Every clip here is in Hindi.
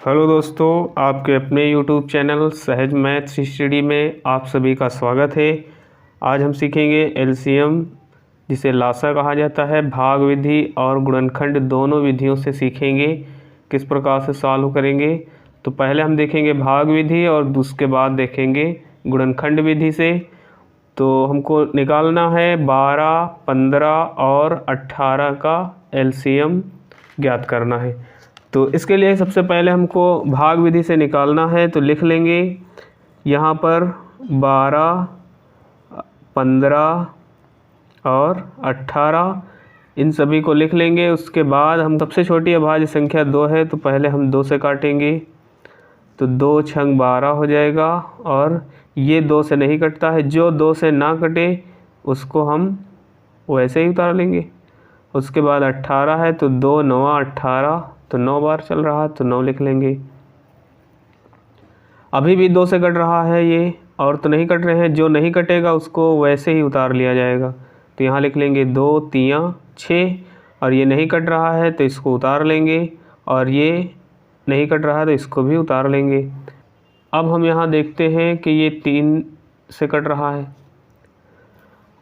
हेलो दोस्तों, आपके अपने YouTube चैनल सहज मैथ्स स्टडी में आप सभी का स्वागत है। आज हम सीखेंगे एलसीएम, जिसे लासा कहा जाता है, भाग विधि और गुणनखंड दोनों विधियों से सीखेंगे किस प्रकार से सॉल्व करेंगे। तो पहले हम देखेंगे भाग विधि और उसके बाद देखेंगे गुणनखंड विधि से। तो हमको निकालना है 12, 15 और 18 का एलसीएम ज्ञात करना है। तो इसके लिए सबसे पहले हमको भाग विधि से निकालना है, तो लिख लेंगे यहाँ पर 12, 15 और 18 इन सभी को लिख लेंगे। उसके बाद हम सबसे छोटी अभाज्य संख्या 2 है, तो पहले हम 2 से काटेंगे, तो 2 छंग 12 हो जाएगा। और ये 2 से नहीं कटता है, जो 2 से ना कटे उसको हम वैसे ही उतार लेंगे। उसके बाद 18 है, तो 2 9 18, तो 9 बार चल रहा है, तो 9 लिख लेंगे। अभी भी 2 से कट रहा है ये, और तो नहीं कट रहे हैं, जो नहीं कटेगा उसको वैसे ही उतार लिया जाएगा। तो यहाँ लिख लेंगे 2 3 6, और ये नहीं कट रहा है तो इसको उतार लेंगे, और ये नहीं कट रहा है तो इसको भी उतार लेंगे। अब हम यहाँ देखते हैं कि ये 3 से कट रहा है।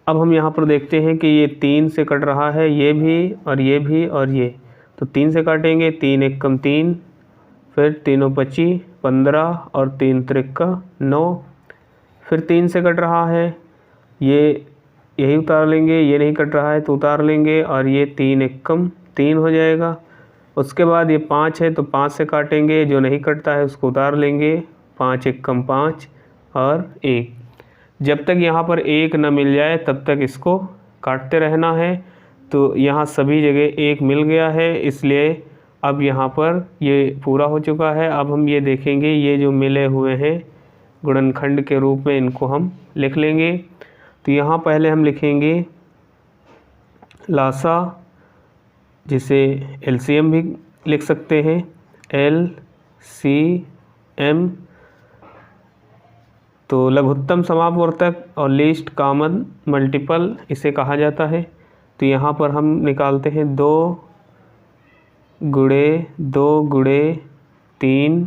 अब हम यहाँ पर देखते हैं कि ये 3 से कट रहा है, ये भी और ये भी और ये। तो 3 से काटेंगे, 3 एकम 3, फिर 3 25 15 और 3 त्रिका 9। फिर 3 से कट रहा है, ये यही उतार लेंगे, ये नहीं कट रहा है तो उतार लेंगे, और ये 3 एकम 3 हो जाएगा। उसके बाद ये 5 है, तो 5 से काटेंगे, जो नहीं कटता है उसको उतार लेंगे, 5 एकम 5 और 1। जब तक यहाँ पर 1 न मिल जाए तब तक इसको काटते रहना है। तो यहाँ सभी जगह 1 मिल गया है, इसलिए अब यहाँ पर ये पूरा हो चुका है। अब हम ये देखेंगे, ये जो मिले हुए हैं गुणनखंड के रूप में, इनको हम लिख लेंगे। तो यहाँ पहले हम लिखेंगे लासा, जिसे एलसीएम भी लिख सकते हैं, LCM। तो लघुत्तम समापवर्तक और लीस्ट कॉमन मल्टीपल इसे कहा जाता है। तो यहाँ पर हम निकालते हैं 2 गुणे 2 गुणे 3,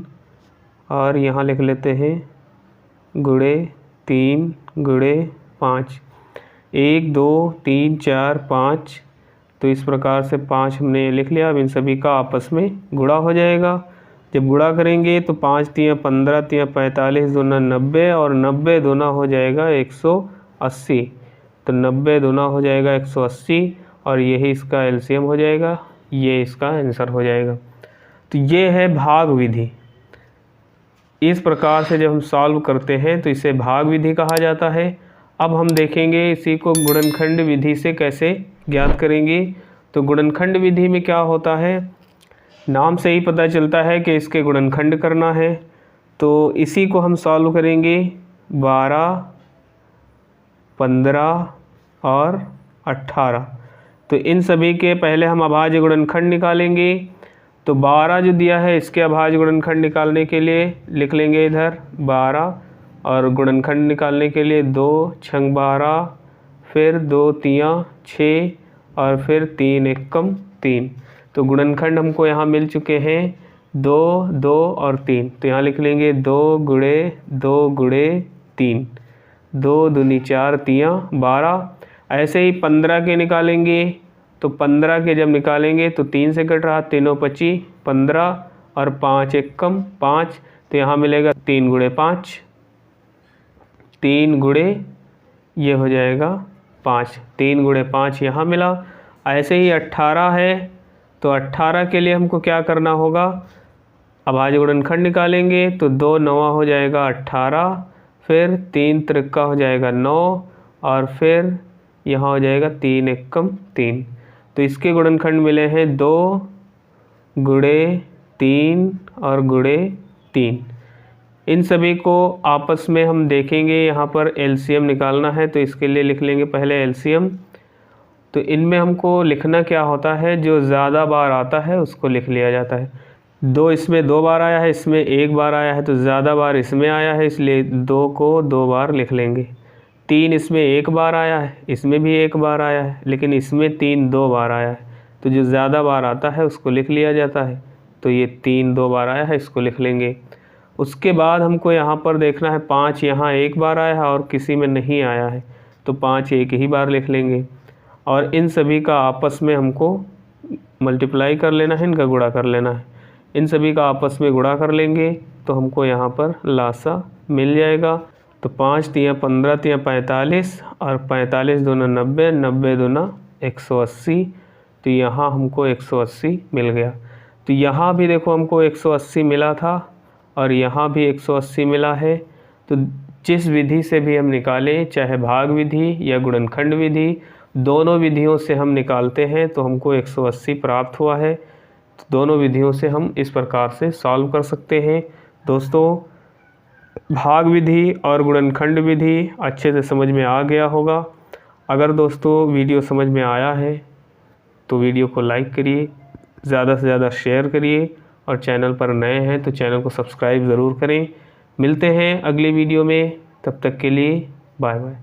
और यहाँ लिख लेते हैं गुणे 3 गुणे 5। 1 2 3 4 5, तो इस प्रकार से 5 हमने लिख लिया। अब इन सभी का आपस में गुणा हो जाएगा। जब गुणा करेंगे तो 5 3 15 3 45 दूना 90, और 90 दूना हो जाएगा 180। तो 90 दूना हो जाएगा 180, और यही इसका एलसीएम हो जाएगा, ये इसका आंसर हो जाएगा। तो ये है भाग विधि। इस प्रकार से जब हम सॉल्व करते हैं तो इसे भाग विधि कहा जाता है। अब हम देखेंगे इसी को गुणनखंड विधि से कैसे ज्ञात करेंगे। तो गुणनखंड विधि में क्या होता है, नाम से ही पता चलता है कि इसके गुणनखंड करना है। तो इसी को हम सॉल्व करेंगे 12, 15 और 18। तो इन सभी के पहले हम अभाज्य गुणनखंड निकालेंगे। तो 12 जो दिया है, इसके अभाज्य गुणनखंड निकालने के लिए लिख लेंगे इधर 12, और गुणनखंड निकालने के लिए 2 छंग 12, फिर 2 3 6, और फिर 3 एकम 3। तो गुणनखंड हमको यहाँ मिल चुके हैं 2 2 और 3। तो यहाँ लिख लेंगे 2 गुणे 2 गुणे 3, 2 दूनी 4 3 12। ऐसे ही 15 के निकालेंगे, तो 15 के जब निकालेंगे तो 3 से कट रहा, 3 25 15, और 5 एकम 5। तो यहाँ मिलेगा 3 गुणे 5, 3 गुणे ये हो जाएगा 5, 3 गुणे 5 यहाँ मिला। ऐसे ही 18 है, तो 18 के लिए हमको क्या करना होगा, अभाज्य गुणनखंड निकालेंगे। तो 2 9 हो जाएगा 18, फिर 3 त्रिका हो जाएगा 9, और फिर यहाँ हो जाएगा 3 एकम 3। तो इसके गुणनखंड मिले हैं 2 गुणे 3 और गुणे 3। इन सभी को आपस में हम देखेंगे, यहाँ पर एलसीएम निकालना है, तो इसके लिए लिख लेंगे पहले एलसीएम। तो इनमें हमको लिखना क्या होता है, जो ज़्यादा बार आता है उसको लिख लिया जाता है। 2 इसमें 2 बार आया है, इसमें 1 बार आया है, तो ज़्यादा बार इसमें आया है, इसलिए 2 को 2 बार लिख लेंगे। 3 इसमें 1 बार आया है, इसमें भी 1 बार आया है, लेकिन इसमें 3 2 बार आया है, तो जो ज़्यादा बार आता है उसको लिख लिया जाता है। तो ये 3 2 बार आया है, इसको लिख लेंगे। उसके बाद हमको यहाँ पर देखना है 5 यहाँ एक बार आया है और किसी में नहीं आया है, तो 5 एक ही बार लिख लेंगे। और इन सभी का आपस में हमको मल्टीप्लाई कर लेना है, इनका गुणा कर लेना है। इन सभी का आपस में गुणा कर लेंगे तो हमको यहाँ पर लासा मिल जाएगा। तो 5 तियाँ 15 तियाँ 45 और 45 दूना 90, 90 दूना 180। तो यहाँ हमको 180 मिल गया। तो यहाँ भी देखो हमको 180 मिला था और यहाँ भी 180 मिला है। तो जिस विधि से भी हम निकालें, चाहे भाग विधि या गुणनखंड विधि, दोनों विधियों से हम निकालते हैं तो हमको 180 प्राप्त हुआ है। तो दोनों विधियों से हम इस प्रकार से सॉल्व कर सकते हैं। दोस्तों, भाग विधि और गुणनखंड विधि अच्छे से समझ में आ गया होगा। अगर दोस्तों वीडियो समझ में आया है तो वीडियो को लाइक करिए, ज़्यादा से ज़्यादा शेयर करिए और चैनल पर नए हैं तो चैनल को सब्सक्राइब ज़रूर करें। मिलते हैं अगली वीडियो में, तब तक के लिए बाय बाय।